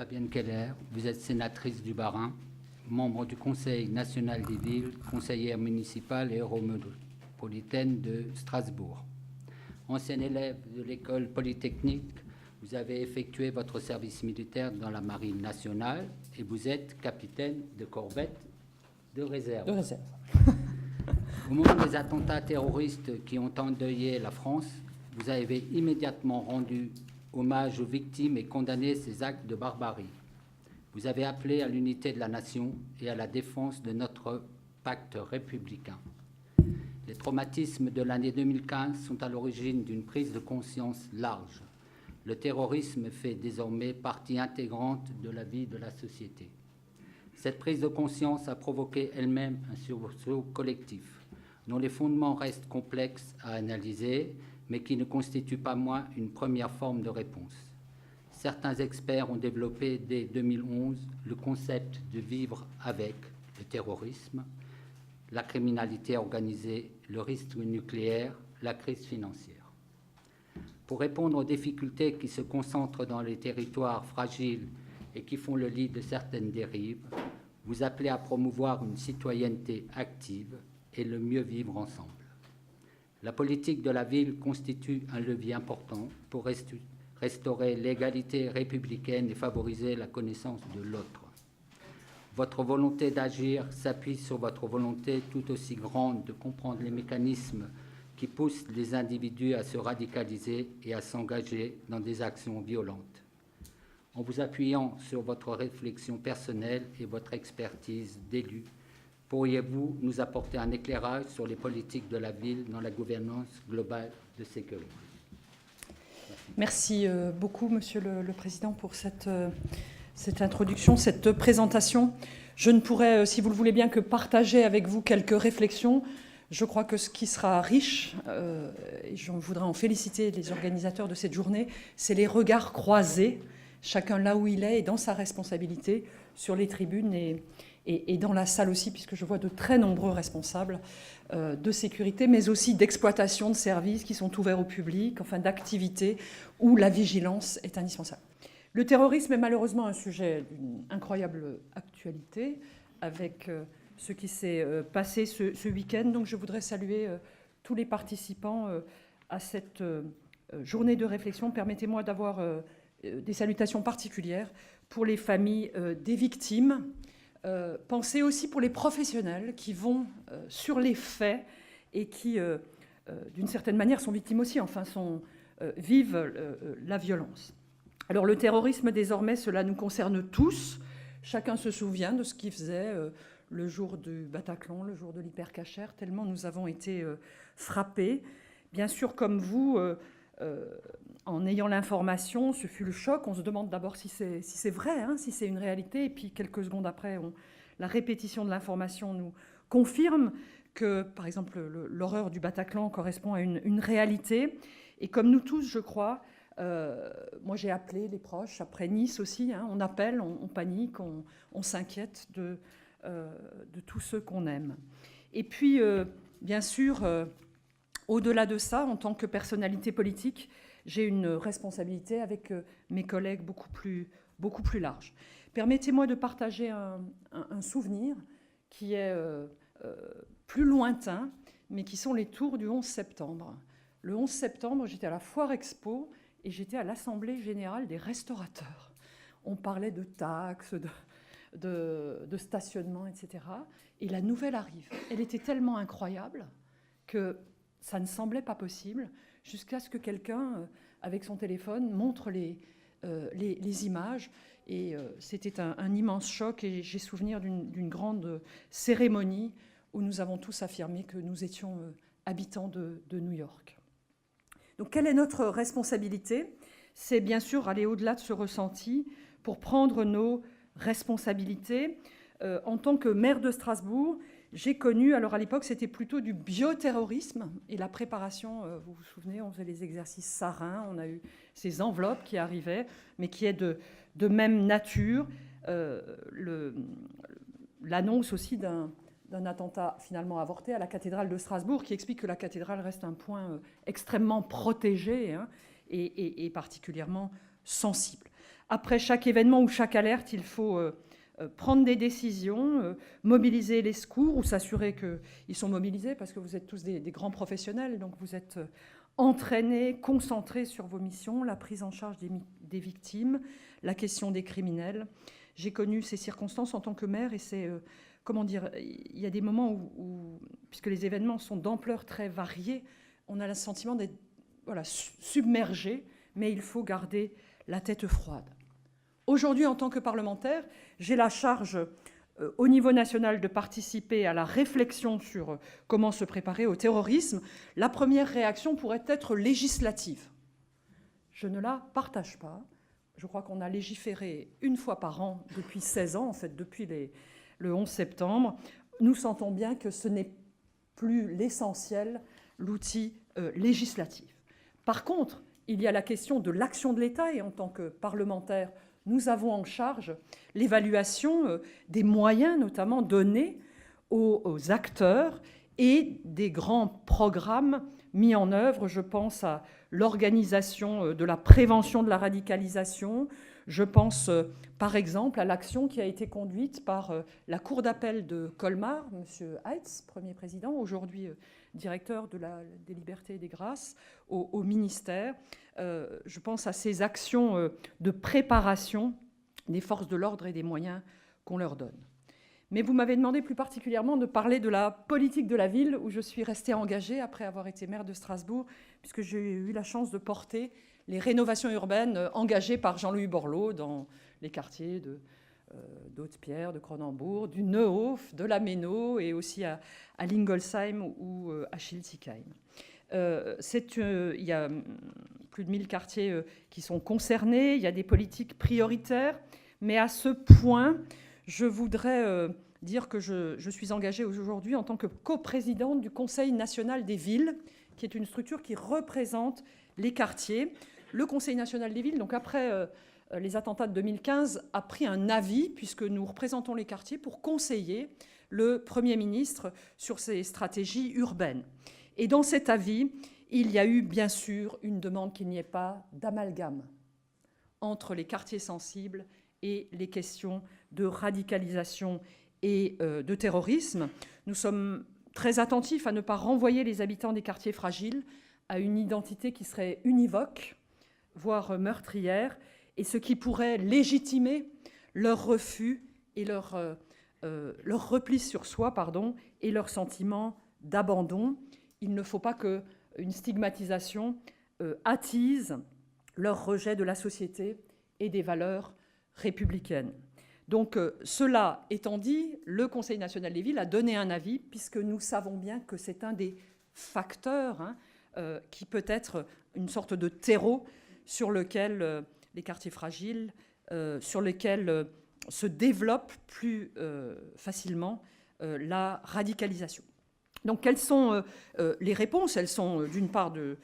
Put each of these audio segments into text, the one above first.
Fabienne Keller, vous êtes sénatrice du Bas-Rhin, membre du Conseil national des villes, conseillère municipale et eurométropolitaine de Strasbourg. Ancienne élève de l'école polytechnique, vous avez effectué votre service militaire dans la Marine nationale et vous êtes capitaine de corvette de réserve. Au moment des attentats terroristes qui ont endeuillé la France, vous avez immédiatement rendu hommage aux victimes et condamné ces actes de barbarie. Vous avez appelé à l'unité de la nation et à la défense de notre pacte républicain. Les traumatismes de l'année 2015 sont à l'origine d'une prise de conscience large. Le terrorisme fait désormais partie intégrante de la vie de la société. Cette prise de conscience a provoqué elle-même un sursaut collectif, dont les fondements restent complexes à analyser, mais qui ne constitue pas moins une première forme de réponse. Certains experts ont développé dès 2011 le concept de vivre avec le terrorisme, la criminalité organisée, le risque nucléaire, la crise financière. Pour répondre aux difficultés qui se concentrent dans les territoires fragiles et qui font le lit de certaines dérives, vous appelez à promouvoir une citoyenneté active et le mieux vivre ensemble. La politique de la ville constitue un levier important pour restaurer l'égalité républicaine et favoriser la connaissance de l'autre. Votre volonté d'agir s'appuie sur votre volonté tout aussi grande de comprendre les mécanismes qui poussent les individus à se radicaliser et à s'engager dans des actions violentes. En vous appuyant sur votre réflexion personnelle et votre expertise d'élu, pourriez-vous nous apporter un éclairage sur les politiques de la ville dans la gouvernance globale de sécurité? Merci beaucoup, Monsieur le Président, pour cette introduction, cette présentation. Je ne pourrais, si vous le voulez bien, que partager avec vous quelques réflexions. Je crois que ce qui sera riche, et je voudrais en féliciter les organisateurs de cette journée, c'est les regards croisés, chacun là où il est et dans sa responsabilité, sur les tribunes et dans la salle aussi, puisque je vois de très nombreux responsables de sécurité, mais aussi d'exploitation de services qui sont ouverts au public, enfin d'activités où la vigilance est indispensable. Le terrorisme est malheureusement un sujet d'une incroyable actualité, avec ce qui s'est passé ce week-end. Donc je voudrais saluer tous les participants à cette journée de réflexion. Permettez-moi d'avoir des salutations particulières pour les familles des victimes. Pensez aussi pour les professionnels qui vont sur les faits et qui, d'une certaine manière, sont victimes aussi, enfin, vivent la violence. Alors le terrorisme, désormais, cela nous concerne tous. Chacun se souvient de ce qu'il faisait le jour du Bataclan, le jour de l'Hypercacher, tellement nous avons été frappés. Bien sûr, comme vous, en ayant l'information, ce fut le choc. On se demande d'abord si c'est vrai, hein, si c'est une réalité. Et puis, quelques secondes après, la répétition de l'information nous confirme que, par exemple, l'horreur du Bataclan correspond à une réalité. Et comme nous tous, je crois, moi j'ai appelé les proches, après Nice aussi, hein, on appelle, on panique, on s'inquiète de tous ceux qu'on aime. Et puis, bien sûr, au-delà de ça, en tant que personnalité politique, j'ai une responsabilité avec mes collègues beaucoup plus large. Permettez-moi de partager un souvenir qui est plus lointain, mais qui sont les tours du 11 septembre. Le 11 septembre, j'étais à la Foire Expo et j'étais à l'Assemblée générale des restaurateurs. On parlait de taxes, de stationnement, etc. Et la nouvelle arrive. Elle était tellement incroyable que ça ne semblait pas possible, jusqu'à ce que quelqu'un, avec son téléphone, montre les images. Et c'était un immense choc. Et j'ai souvenir d'une grande cérémonie où nous avons tous affirmé que nous étions habitants de New York. Donc, quelle est notre responsabilité? C'est bien sûr aller au-delà de ce ressenti pour prendre nos responsabilités. En tant que maire de Strasbourg, j'ai connu, alors à l'époque, c'était plutôt du bioterrorisme et la préparation, vous vous souvenez, on faisait les exercices sarins, on a eu ces enveloppes qui arrivaient, mais qui est de même nature. L'annonce aussi d'un attentat finalement avorté à la cathédrale de Strasbourg, qui explique que la cathédrale reste un point extrêmement protégé, hein, et particulièrement sensible. Après chaque événement ou chaque alerte, il faut prendre des décisions, mobiliser les secours ou s'assurer qu'ils sont mobilisés parce que vous êtes tous des grands professionnels, donc vous êtes entraînés, concentrés sur vos missions, la prise en charge des victimes, la question des criminels. J'ai connu ces circonstances en tant que maire et c'est, il y a des moments où, puisque les événements sont d'ampleur très variée, on a le sentiment d'être submergé, mais il faut garder la tête froide. Aujourd'hui, en tant que parlementaire, j'ai la charge au niveau national de participer à la réflexion sur comment se préparer au terrorisme. La première réaction pourrait être législative. Je ne la partage pas. Je crois qu'on a légiféré une fois par an depuis 16 ans, en fait, depuis le 11 septembre. Nous sentons bien que ce n'est plus l'essentiel, l'outil législatif. Par contre, il y a la question de l'action de l'État et en tant que parlementaire, nous avons en charge l'évaluation des moyens notamment donnés aux acteurs et des grands programmes mis en œuvre. Je pense à l'organisation de la prévention de la radicalisation. Je pense par exemple à l'action qui a été conduite par la Cour d'appel de Colmar, M. Heitz, premier président, aujourd'hui directeur des libertés et des grâces au ministère. Je pense à ces actions de préparation des forces de l'ordre et des moyens qu'on leur donne. Mais vous m'avez demandé plus particulièrement de parler de la politique de la ville, où je suis restée engagée après avoir été maire de Strasbourg, puisque j'ai eu la chance de porter les rénovations urbaines engagées par Jean-Louis Borloo dans les quartiers d'Haute-Pierre, de Cronenbourg, du Neuhof, de la Méno et aussi à Lingolsheim ou à Schiltigheim. Il y a plus de 1000 quartiers qui sont concernés, il y a des politiques prioritaires, mais à ce point, je voudrais dire que je suis engagée aujourd'hui en tant que coprésidente du Conseil national des villes, qui est une structure qui représente les quartiers. Le Conseil national des villes, donc après les attentats de 2015, a pris un avis, puisque nous représentons les quartiers, pour conseiller le Premier ministre sur ses stratégies urbaines. Et dans cet avis, il y a eu bien sûr une demande qu'il n'y ait pas d'amalgame entre les quartiers sensibles et les questions de radicalisation et de terrorisme. Nous sommes très attentifs à ne pas renvoyer les habitants des quartiers fragiles à une identité qui serait univoque, voire meurtrière, et ce qui pourrait légitimer leur refus et leur repli sur soi, et leur sentiment d'abandon. Il ne faut pas qu'une stigmatisation attise leur rejet de la société et des valeurs républicaines. Donc, cela étant dit, le Conseil national des villes a donné un avis, puisque nous savons bien que c'est un des facteurs qui peut être une sorte de terreau sur lequel les quartiers fragiles, sur lesquels se développe plus facilement la radicalisation. Donc, quelles sont les réponses ? Elles sont d'une part de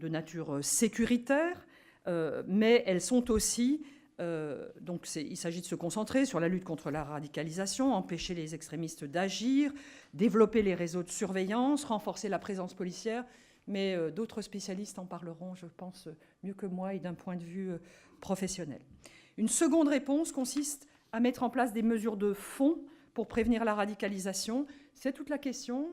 nature sécuritaire, mais elles sont aussi... il s'agit de se concentrer sur la lutte contre la radicalisation, empêcher les extrémistes d'agir, développer les réseaux de surveillance, renforcer la présence policière, mais d'autres spécialistes en parleront, je pense, mieux que moi et d'un point de vue professionnel. Une seconde réponse consiste à mettre en place des mesures de fond pour prévenir la radicalisation. C'est toute la question,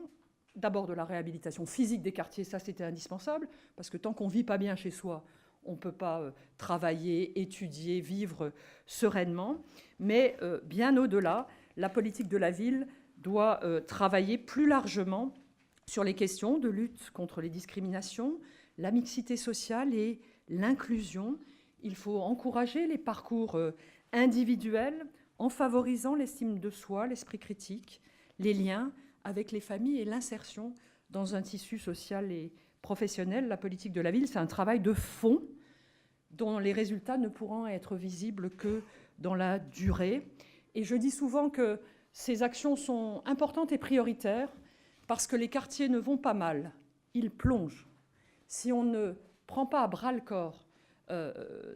d'abord de la réhabilitation physique des quartiers, ça c'était indispensable, parce que tant qu'on ne vit pas bien chez soi, on ne peut pas travailler, étudier, vivre sereinement. Mais bien au-delà, la politique de la ville doit travailler plus largement sur les questions de lutte contre les discriminations, la mixité sociale et l'inclusion. Il faut encourager les parcours individuels en favorisant l'estime de soi, l'esprit critique, les liens avec les familles et l'insertion dans un tissu social et professionnel. La politique de la ville, c'est un travail de fond dont les résultats ne pourront être visibles que dans la durée. Et je dis souvent que ces actions sont importantes et prioritaires parce que les quartiers ne vont pas mal, ils plongent. Si on ne prend pas à bras-le-corps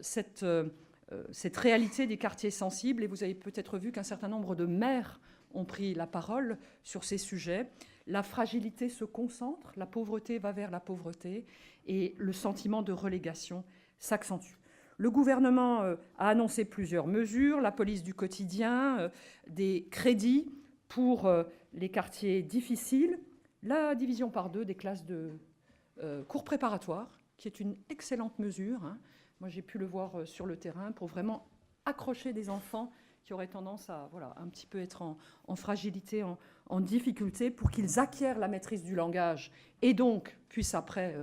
cette réalité des quartiers sensibles, et vous avez peut-être vu qu'un certain nombre de maires ont pris la parole sur ces sujets, la fragilité se concentre, la pauvreté va vers la pauvreté et le sentiment de relégation s'accentue. Le gouvernement a annoncé plusieurs mesures, la police du quotidien, des crédits pour les quartiers difficiles, la division par 2 des classes de cours préparatoires, qui est une excellente mesure. Moi, j'ai pu le voir sur le terrain pour vraiment accrocher des enfants qui auraient tendance à un petit peu être en fragilité, en difficulté, pour qu'ils acquièrent la maîtrise du langage et donc puissent après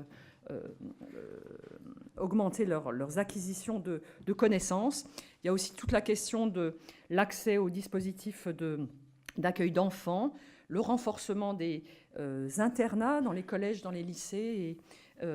augmenter leurs acquisitions de connaissances. Il y a aussi toute la question de l'accès aux dispositifs d'accueil d'enfants, le renforcement des internats dans les collèges, dans les lycées et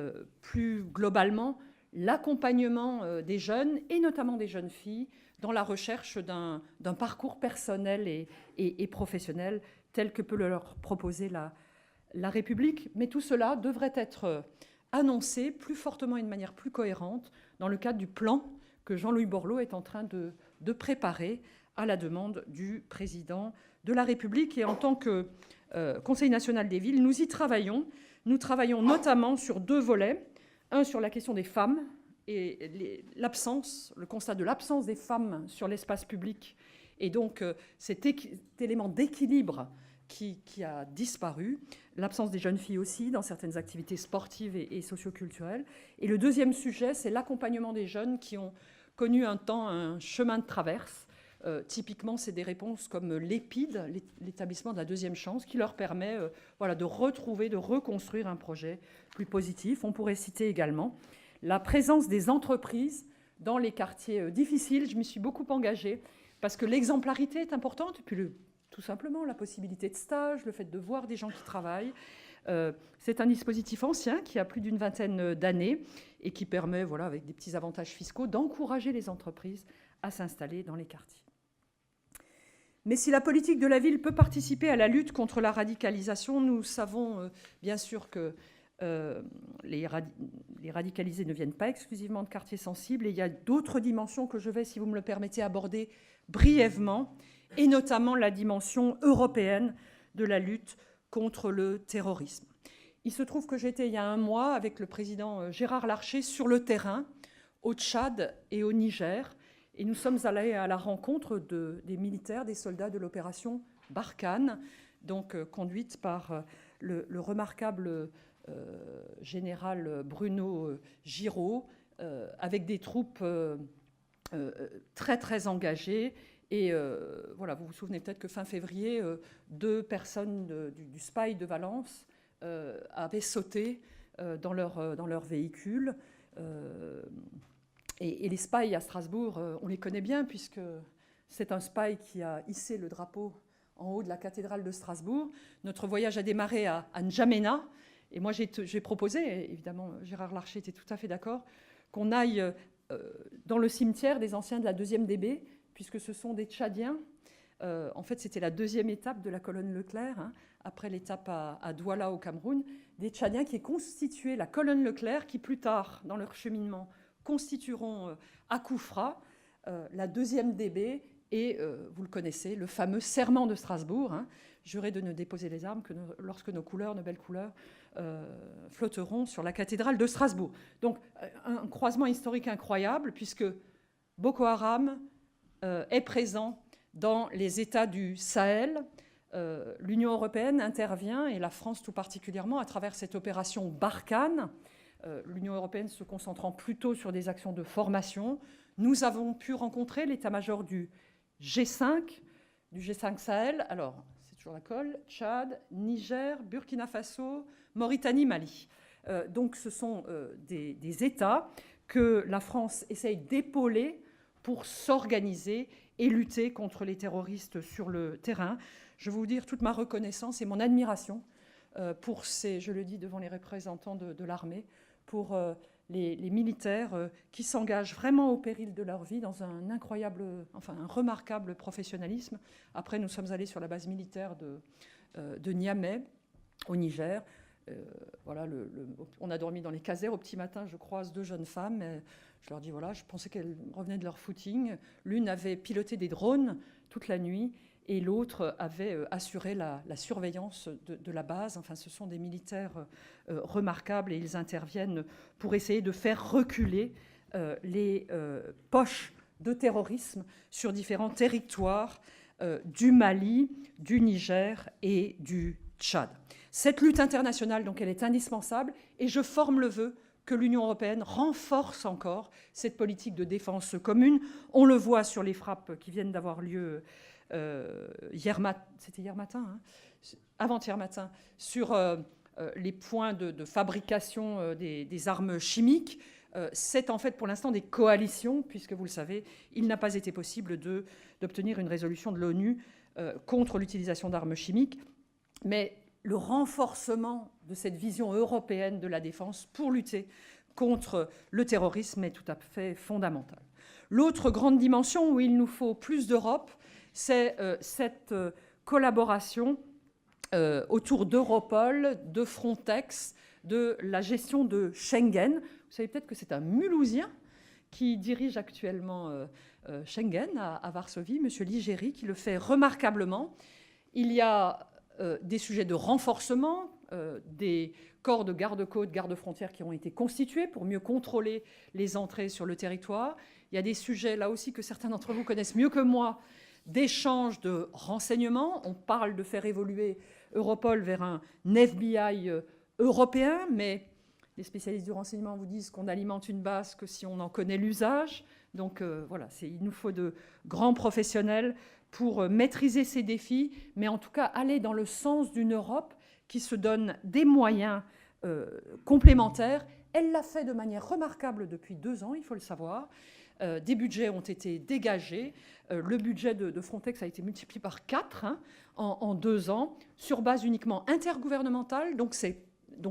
plus globalement l'accompagnement des jeunes et notamment des jeunes filles dans la recherche d'un parcours personnel et professionnel tel que peut leur proposer la République. Mais tout cela devrait être annoncé plus fortement et de manière plus cohérente dans le cadre du plan que Jean-Louis Borloo est en train de préparer à la demande du président de la République. Et en tant que Conseil national des villes, nous y travaillons. Nous travaillons notamment sur 2 volets. Un sur la question des femmes et le constat de l'absence des femmes sur l'espace public. Et donc cet élément d'équilibre qui a disparu, l'absence des jeunes filles aussi dans certaines activités sportives et socioculturelles. Et le deuxième sujet, c'est l'accompagnement des jeunes qui ont connu un temps un chemin de traverse. Typiquement, c'est des réponses comme l'EPID, l'établissement de la deuxième chance, qui leur permet de retrouver, de reconstruire un projet plus positif. On pourrait citer également la présence des entreprises dans les quartiers difficiles. Je m'y suis beaucoup engagée parce que l'exemplarité est importante, et puis tout simplement la possibilité de stage, le fait de voir des gens qui travaillent. C'est un dispositif ancien qui a plus d'une vingtaine d'années et qui permet, avec des petits avantages fiscaux, d'encourager les entreprises à s'installer dans les quartiers. Mais si la politique de la ville peut participer à la lutte contre la radicalisation, nous savons bien sûr que les radicalisés ne viennent pas exclusivement de quartiers sensibles, et il y a d'autres dimensions que je vais, si vous me le permettez, aborder brièvement, et notamment la dimension européenne de la lutte contre le terrorisme. Il se trouve que j'étais il y a un mois avec le président Gérard Larcher sur le terrain, au Tchad et au Niger, et nous sommes allés à la rencontre des militaires, des soldats de l'opération Barkhane, donc conduite par le remarquable général Bruno Giraud, avec des troupes très très engagées. Et vous vous souvenez peut-être que fin février, 2 personnes du SPY de Valence avaient sauté dans leur véhicule. Et les SPY à Strasbourg, on les connaît bien, puisque c'est un SPY qui a hissé le drapeau en haut de la cathédrale de Strasbourg. Notre voyage a démarré à N'Djamena. Et moi, j'ai proposé, et évidemment, Gérard Larcher était tout à fait d'accord, qu'on aille dans le cimetière des anciens de la 2e DB, puisque ce sont des Tchadiens. En fait, c'était la 2e étape de la colonne Leclerc, après l'étape à Douala au Cameroun. Des Tchadiens qui constituaient la colonne Leclerc, qui plus tard, dans leur cheminement, constitueront à Koufra la 2e DB et, vous le connaissez, le fameux serment de Strasbourg, juré de ne déposer les armes que lorsque nos belles couleurs, flotteront sur la cathédrale de Strasbourg. Donc un croisement historique incroyable, puisque Boko Haram est présent dans les États du Sahel. L'Union européenne intervient, et la France tout particulièrement, à travers cette opération Barkhane, l'Union européenne se concentrant plutôt sur des actions de formation. Nous avons pu rencontrer l'état-major du G5 Sahel. Alors, c'est toujours la colle: Tchad, Niger, Burkina Faso, Mauritanie, Mali. Donc ce sont des États que la France essaye d'épauler pour s'organiser et lutter contre les terroristes sur le terrain. Je vais vous dire toute ma reconnaissance et mon admiration pour je le dis devant les représentants de l'armée, pour les militaires qui s'engagent vraiment au péril de leur vie dans un remarquable professionnalisme. Après, nous sommes allés sur la base militaire de Niamey, au Niger. On a dormi dans les casernes. Au petit matin, je croise 2 jeunes femmes. Et je leur dis, je pensais qu'elles revenaient de leur footing. L'une avait piloté des drones toute la nuit, et l'autre avait assuré la surveillance de la base. Enfin, ce sont des militaires remarquables, et ils interviennent pour essayer de faire reculer les poches de terrorisme sur différents territoires du Mali, du Niger et du Tchad. Cette lutte internationale, donc, elle est indispensable et je forme le vœu que l'Union européenne renforce encore cette politique de défense commune. On le voit sur les frappes qui viennent d'avoir lieu c'était hier matin, hein, avant-hier matin, sur les points de fabrication des armes chimiques. C'est en fait pour l'instant des coalitions, puisque vous le savez, il n'a pas été possible d'obtenir une résolution de l'ONU contre l'utilisation d'armes chimiques. Mais le renforcement de cette vision européenne de la défense pour lutter contre le terrorisme est tout à fait fondamental. L'autre grande dimension où il nous faut plus d'Europe, c'est cette collaboration autour d'Europol, de Frontex, de la gestion de Schengen. Vous savez peut-être que c'est un Mulhousien qui dirige actuellement Schengen à Varsovie, M. Ligeri, qui le fait remarquablement. Il y a des sujets de renforcement, des corps de garde-côtes, garde-frontières qui ont été constitués pour mieux contrôler les entrées sur le territoire. Il y a des sujets, là aussi, que certains d'entre vous connaissent mieux que moi, d'échange de renseignements. On parle de faire évoluer Europol vers un FBI européen, mais les spécialistes du renseignement vous disent qu'on alimente une base que si on en connaît l'usage. Donc voilà, il nous faut de grands professionnels pour maîtriser ces défis, mais en tout cas aller dans le sens d'une Europe qui se donne des moyens complémentaires. Elle l'a fait de manière remarquable depuis 2 ans, il faut le savoir. Des budgets ont été dégagés. Le budget de Frontex a été multiplié par 4 en 2 ans, sur base uniquement intergouvernementale, donc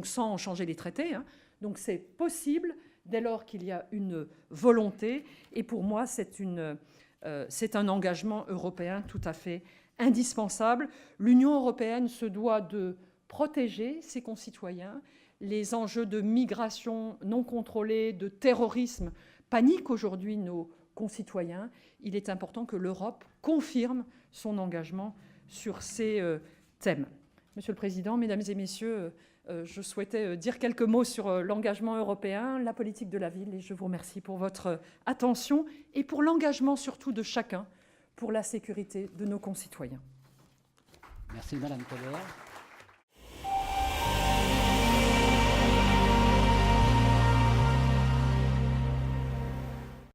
sans changer les traités. Donc c'est possible dès lors qu'il y a une volonté. Et pour moi, c'est un engagement européen tout à fait indispensable. L'Union européenne se doit de protéger ses concitoyens. Les enjeux de migration non contrôlée, de terrorisme paniquent aujourd'hui nos concitoyens. Il est important que l'Europe confirme son engagement sur ces thèmes. Monsieur le Président, Mesdames et Messieurs, je souhaitais dire quelques mots sur l'engagement européen, la politique de la ville, et je vous remercie pour votre attention et pour l'engagement surtout de chacun pour la sécurité de nos concitoyens. Merci Madame Keller.